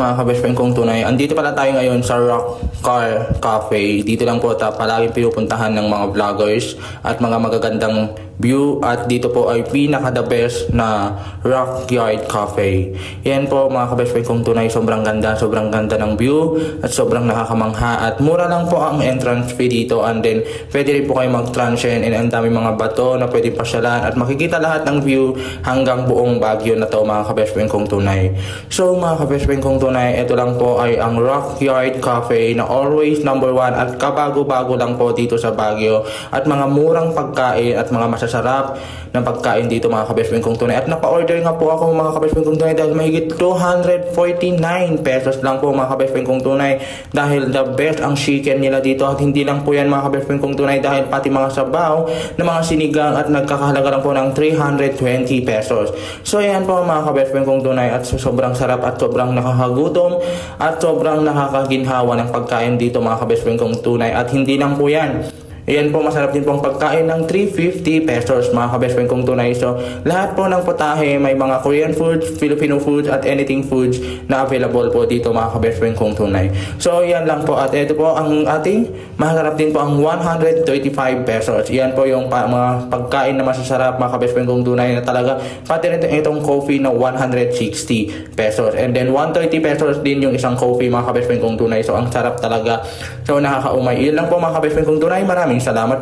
mga kabest friend kong tunay, andito pala tayo ngayon sa Rock Car Cafe. Dito lang po palaging pinupuntahan ng mga vloggers at mga magagandang view, at dito po ay pinaka the best na Rock Yard Cafe. Yan po mga kabest friend kong tunay, sobrang ganda ng view at sobrang nakakamangha, at mura lang po ang entrance fee dito, and then pwede rin po kayo mag-transient, and ang dami mga bato na pwede pasyalan at makikita lahat ng view hanggang buong Baguio na to mga kabest friend kong tunay. So mga kabest friend kong tunay, ito lang po ay ang Rock Yard Cafe na always number 1 at kabago-bago lang po dito sa Baguio, at mga murang pagkain at mga masasarap na pagkain dito mga kabest friend kong tunay. At napa-order nga po ako mga kabest friend kong tunay dahil mahigit 249 pesos lang po mga kabest friend kong tunay, dahil the best ang chicken nila dito. At hindi lang po yan mga kabest friend kong tunay, dahil pati mga sabaw na mga sinigang at nagkakahalaga lang po ng 320 pesos. So yan po mga kabest friend kong tunay, at sobrang sarap at sobrang nakakagutom at sobrang nakakaginhawa ng pagkain dito mga kabest friend kong tunay. At hindi lang po yan, ayan po, masarap din pong pagkain ng 350 pesos mga kabest friend kong tunay. So lahat po ng putahe, may mga Korean foods, Filipino foods at anything foods na available po dito mga kabest friend kong tunay. So yan lang po, at ito po ang ating masarap din po ang 135 pesos. Yan po yung mga pagkain na masasarap mga kabest friend kong tunay, na talaga pati rin itong coffee na 160 pesos, and then 130 pesos din yung isang coffee mga kabest friend kong tunay. So ang sarap talaga, so nakakaumay. Yun lang po mga kabest friend kong tunay, maraming salamat.